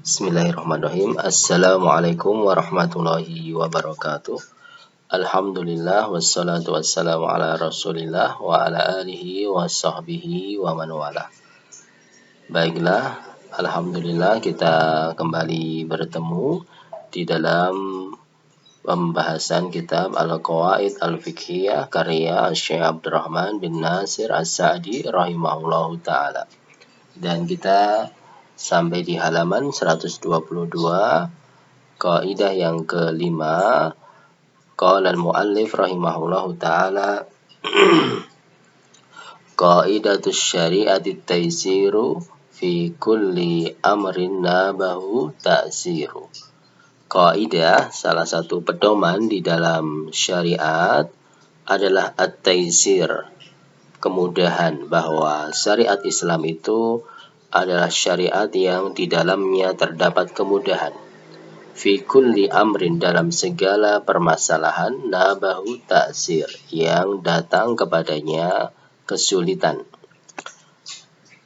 Bismillahirrahmanirrahim. Assalamualaikum warahmatullahi wabarakatuh. Alhamdulillah wassalatu wassalamu ala Rasulillah wa ala alihi wa sahbihi wa man wala. Baiklah, alhamdulillah kita kembali bertemu di dalam pembahasan kitab Al-Qawaid Al-Fiqhiyah karya Syekh Abdurrahman bin Nasir As-Sa'di rahimahullahu taala. Dan kita sampai di halaman 122, kaidah yang kelima. Qala al-muallif rahimahullahu taala qaidatus syari'ati taisiru fi kulli amrin nabahu ta'siru. Kaidah, salah satu pedoman di dalam syariat adalah at-taisir, kemudahan, bahwa syariat Islam itu adalah syariat yang di dalamnya terdapat kemudahan. Fi kulli amrin, dalam segala permasalahan, nabahu ta'sir, yang datang kepadanya kesulitan.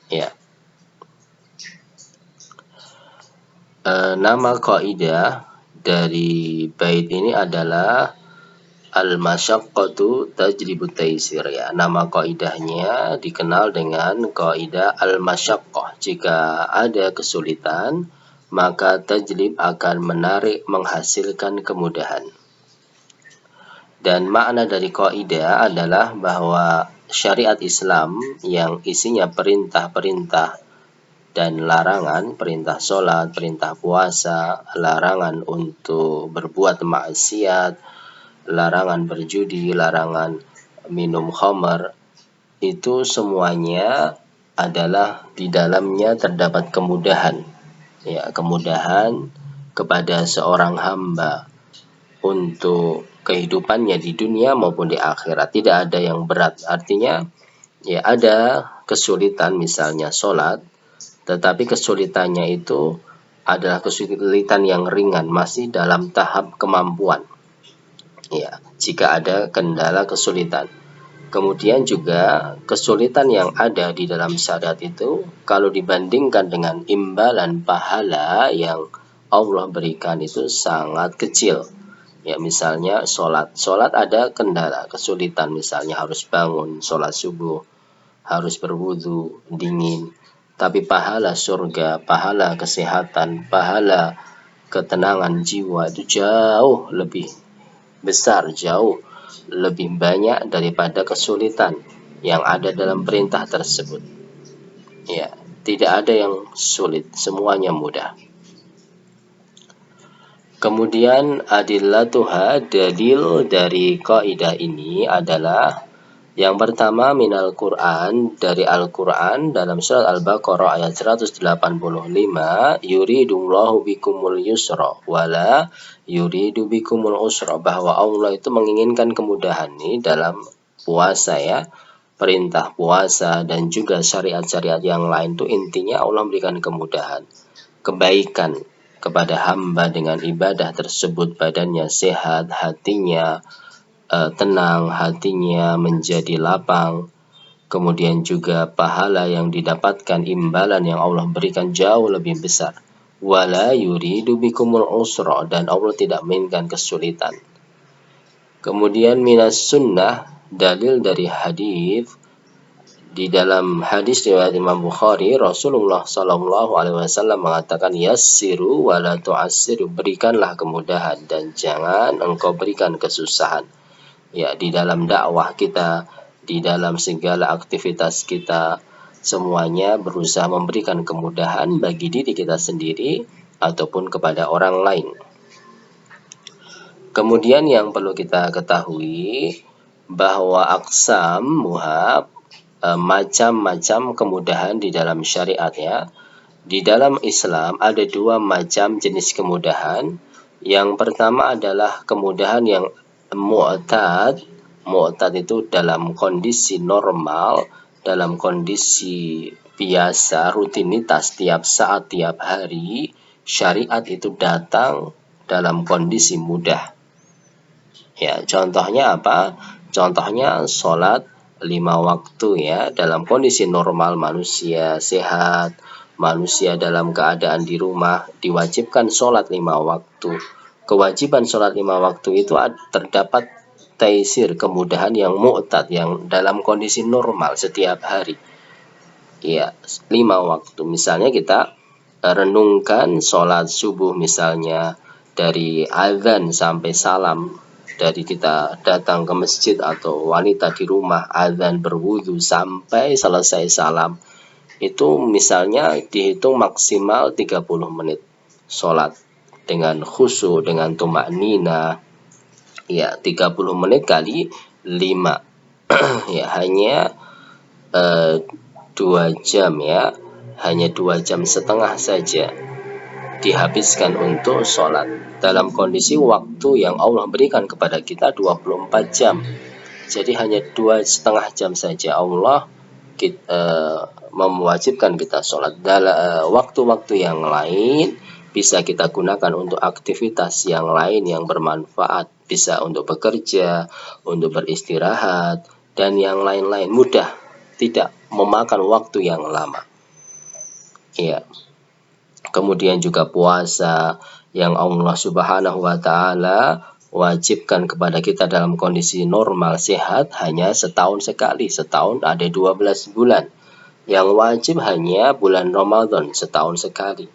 Ya. Nama kaidah dari bait ini adalah al-masyaqqatu tajlibut taisir, ya. Nama kaidahnya dikenal dengan kaidah al-masyaqqah. Jika ada kesulitan, maka tajlib akan menarik menghasilkan kemudahan. Dan makna dari kaidah adalah bahwa syariat Islam yang isinya perintah-perintah dan larangan, perintah sholat, perintah puasa, larangan untuk berbuat maksiat, larangan berjudi, larangan minum khamar, itu semuanya adalah di dalamnya terdapat kemudahan, ya, kemudahan kepada seorang hamba untuk kehidupannya di dunia maupun di akhirat. Tidak ada yang berat. Artinya, ya, ada kesulitan, misalnya sholat, tetapi kesulitannya itu adalah kesulitan yang ringan, masih dalam tahap kemampuan. Ya, jika ada kendala kesulitan. Kemudian juga kesulitan yang ada di dalam syariat itu, kalau dibandingkan dengan imbalan pahala yang Allah berikan, itu sangat kecil. Ya, misalnya sholat ada kendala, kesulitan, misalnya harus bangun, sholat subuh, harus berwudu, dingin. Tapi pahala surga, pahala kesehatan, pahala ketenangan jiwa itu jauh lebih besar, jauh lebih banyak daripada kesulitan yang ada dalam perintah tersebut. Ya, tidak ada yang sulit, semuanya mudah. Kemudian adillatuha, dalil dari kaidah ini adalah yang pertama minal Quran, dari Al-Quran dalam surat Al-Baqarah ayat 185, yuridullahu bikumul yusra wala yuridu bikumul usra, bahwa Allah itu menginginkan kemudahan nih dalam puasa, ya. Perintah puasa dan juga syariat-syariat yang lain itu intinya Allah memberikan kemudahan, kebaikan kepada hamba dengan ibadah tersebut, badannya sehat, hatinya tenang, hatinya menjadi lapang. Kemudian juga pahala yang didapatkan, imbalan yang Allah berikan jauh lebih besar. Wala yuridu bikumul usra, dan Allah tidak menginginkan kesulitan. Kemudian minas sunnah, dalil dari hadis. Di dalam hadis riwayat Imam Bukhari, Rasulullah SAW mengatakan, yassiru wala tu'assiru, berikanlah kemudahan dan jangan engkau berikan kesusahan. Ya, di dalam dakwah kita, di dalam segala aktivitas kita, semuanya berusaha memberikan kemudahan bagi diri kita sendiri ataupun kepada orang lain. Kemudian yang perlu kita ketahui bahwa aqsam muhab, macam-macam kemudahan di dalam syariat, ya. Di dalam Islam ada dua macam jenis kemudahan. Yang pertama adalah kemudahan yang mu'tad. Mu'tad itu dalam kondisi normal, dalam kondisi biasa, rutinitas, tiap saat, tiap hari, syariat itu datang dalam kondisi mudah. Ya, contohnya apa? Contohnya sholat 5 waktu, ya, dalam kondisi normal, manusia sehat, manusia dalam keadaan di rumah diwajibkan sholat 5 waktu. Kewajiban sholat 5 waktu itu terdapat taisir, kemudahan yang mu'tad, yang dalam kondisi normal setiap hari. Ya, 5 waktu. Misalnya kita renungkan sholat subuh misalnya dari azan sampai salam, dari kita datang ke masjid atau wanita di rumah azan berwudu sampai selesai salam, itu misalnya dihitung maksimal 30 menit sholat dengan khusyuk, dengan tumak nina. Ya, 30 menit kali 5 ya hanya 2 jam ya, hanya 2 jam setengah saja dihabiskan untuk sholat dalam kondisi waktu yang Allah berikan kepada kita 24 jam. Jadi hanya 2,5 jam saja Allah mewajibkan kita sholat. Dalam waktu-waktu yang lain bisa kita gunakan untuk aktivitas yang lain yang bermanfaat, bisa untuk bekerja, untuk beristirahat, dan yang lain-lain, mudah, tidak memakan waktu yang lama. Ya. Kemudian juga puasa yang Allah Subhanahu wa taala wajibkan kepada kita dalam kondisi normal sehat hanya setahun sekali. Setahun ada 12 bulan. Yang wajib hanya bulan Ramadan setahun sekali.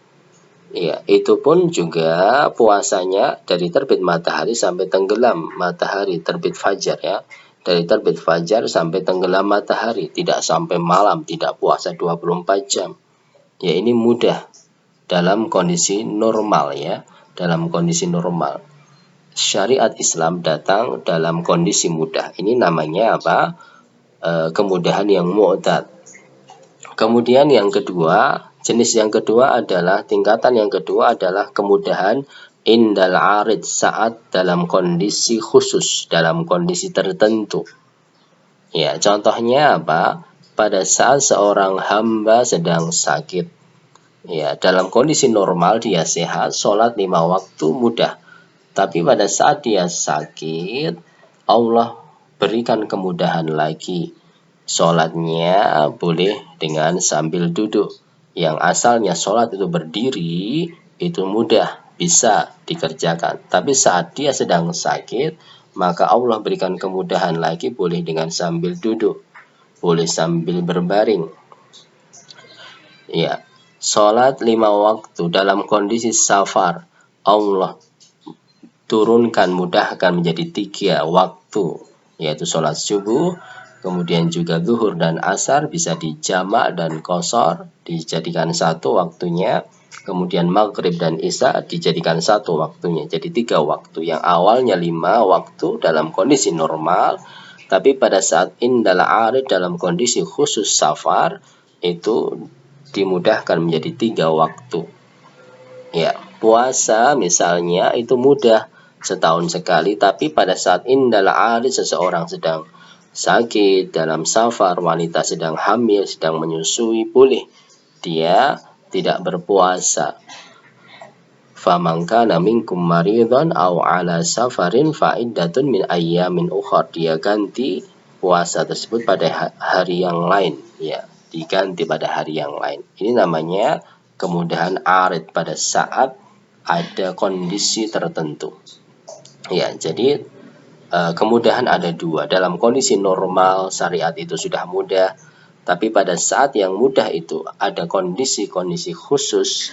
Ya, itu pun juga puasanya dari terbit matahari sampai tenggelam matahari, terbit fajar ya. Dari terbit fajar sampai tenggelam matahari, tidak sampai malam, tidak puasa 24 jam. Ya, ini mudah dalam kondisi normal ya, dalam kondisi normal. Syariat Islam datang dalam kondisi mudah. Ini namanya apa? Kemudahan yang mu'tad. Kemudian yang kedua, jenis yang kedua adalah, tingkatan yang kedua adalah kemudahan indal arid, saat dalam kondisi khusus, dalam kondisi tertentu. Ya, contohnya apa? Pada saat seorang hamba sedang sakit. Ya, dalam kondisi normal dia sehat, sholat 5 waktu mudah. Tapi pada saat dia sakit, Allah berikan kemudahan lagi. Sholatnya boleh dengan sambil duduk. Yang asalnya sholat itu berdiri, itu mudah, bisa dikerjakan. Tapi saat dia sedang sakit, maka Allah berikan kemudahan lagi, boleh dengan sambil duduk, boleh sambil berbaring. Ya, sholat 5 waktu dalam kondisi safar, Allah turunkan, mudahkan menjadi 3 waktu, yaitu sholat subuh, kemudian juga zuhur dan asar bisa dijamak dan qashar, dijadikan 1 waktunya, kemudian maghrib dan isya dijadikan 1 waktunya, jadi 3 waktu. Yang awalnya 5 waktu dalam kondisi normal, tapi pada saat indal arid, dalam kondisi khusus safar, itu dimudahkan menjadi 3 waktu. Ya, puasa misalnya itu mudah, setahun sekali, tapi pada saat indal arid, seseorang sedang sakit, dalam safar, wanita sedang hamil, sedang menyusui, boleh dia tidak berpuasa. Faman kana minkum maridhan aw ala safarin fa iddatun min ayyamin ukhra, dia ganti puasa tersebut pada hari yang lain, ya, diganti pada hari yang lain. Ini namanya kemudahan arid pada saat ada kondisi tertentu. Ya, jadi kemudahan ada 2. Dalam kondisi normal syariat itu sudah mudah, tapi pada saat yang mudah itu ada kondisi-kondisi khusus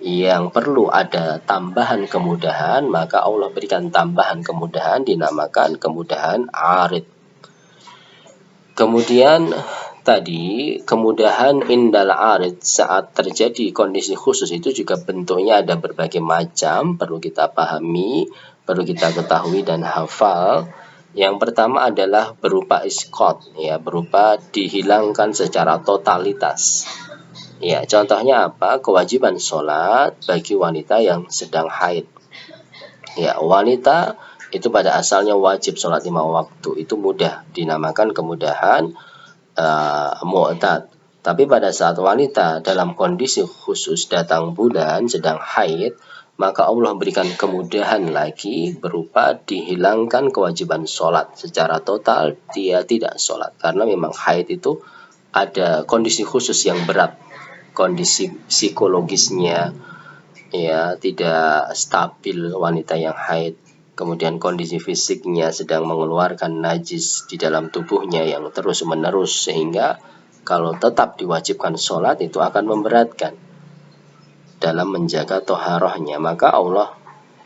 yang perlu ada tambahan kemudahan, maka Allah berikan tambahan kemudahan, dinamakan kemudahan arid. Kemudian tadi kemudahan indal arid, saat terjadi kondisi khusus itu juga bentuknya ada berbagai macam, perlu kita pahami, perlu kita ketahui dan hafal. Yang pertama adalah berupa iskot, ya, berupa dihilangkan secara totalitas. Ya, contohnya apa? Kewajiban sholat bagi wanita yang sedang haid. Ya, wanita itu pada asalnya wajib sholat 5 waktu, itu mudah, dinamakan kemudahan mu'tad. Tapi pada saat wanita dalam kondisi khusus datang bulan sedang haid, maka Allah berikan kemudahan lagi berupa dihilangkan kewajiban sholat secara total, dia tidak sholat karena memang haid itu ada kondisi khusus yang berat. kondisi psikologisnya ya tidak stabil, wanita yang haid, kemudian kondisi fisiknya sedang mengeluarkan najis di dalam tubuhnya yang terus-menerus, sehingga kalau tetap diwajibkan sholat itu akan memberatkan dalam menjaga toharohnya. Maka Allah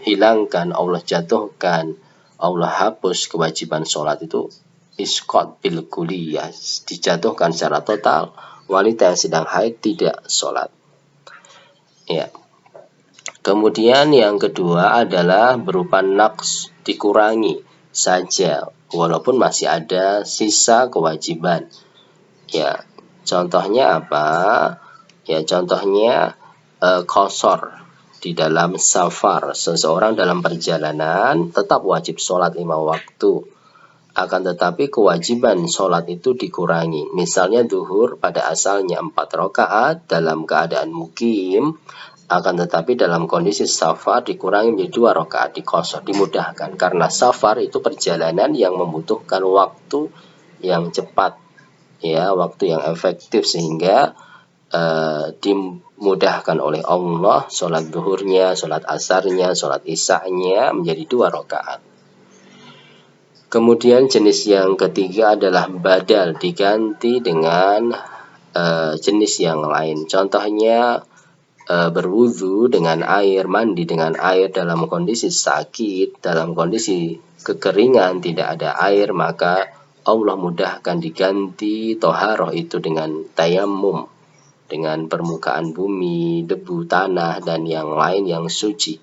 hilangkan, Allah jatuhkan, Allah hapus kewajiban sholat itu, isqat bil kulliyah, dijatuhkan secara total. Wanita yang sedang haid tidak sholat. Ya. Kemudian yang kedua adalah berupa naqs, dikurangi saja walaupun masih ada sisa kewajiban. Ya, contohnya apa? Ya, contohnya qasar di dalam safar. Seseorang dalam perjalanan tetap wajib sholat 5 waktu. Akan tetapi kewajiban sholat itu dikurangi. Misalnya duhur pada asalnya 4 rakaat dalam keadaan mukim, akan tetapi dalam kondisi safar dikurangi menjadi 2 rakaat, diqasar, dimudahkan. Karena safar itu perjalanan yang membutuhkan waktu yang cepat, ya, waktu yang efektif, sehingga dimudahkan oleh Allah sholat duhurnya, sholat asarnya, sholat isya-nya menjadi 2 rakaat. Kemudian jenis yang ketiga adalah badal, diganti dengan jenis yang lain. Contohnya berwudu dengan air, mandi dengan air dalam kondisi sakit, dalam kondisi kekeringan, tidak ada air, maka Allah mudahkan diganti toharoh itu dengan tayamum, dengan permukaan bumi, debu, tanah, dan yang lain yang suci.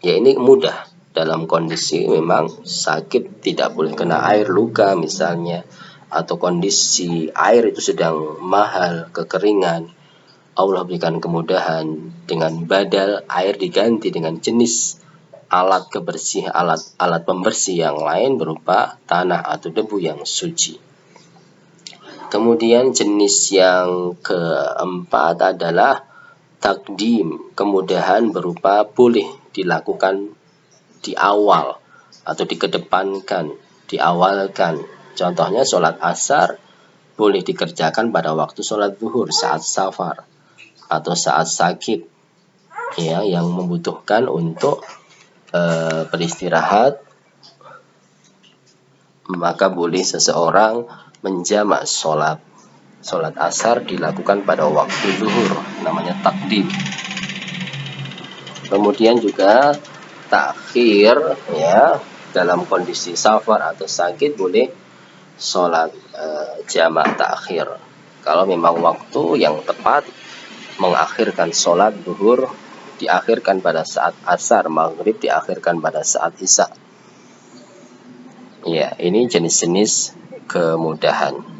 Ya, ini mudah dalam kondisi memang sakit, tidak boleh kena air, luka misalnya, atau kondisi air itu sedang mahal, kekeringan. Allah berikan kemudahan dengan badal, air diganti dengan jenis alat kebersih, alat pembersih yang lain berupa tanah atau debu yang suci. Kemudian jenis yang keempat adalah takdim, kemudahan berupa boleh dilakukan di awal atau dikedepankan, diawalkan. Contohnya sholat asar boleh dikerjakan pada waktu sholat zuhur saat safar atau saat sakit, ya, yang membutuhkan untuk beristirahat, maka boleh seseorang menjamak sholat asar dilakukan pada waktu zuhur, namanya takdim. Kemudian juga takhir, ya, dalam kondisi safar atau sakit boleh sholat jamak takhir kalau memang waktu yang tepat mengakhirkan sholat zuhur diakhirkan pada saat asar, maghrib diakhirkan pada saat isya. Ya, ini jenis-jenis kemudahan.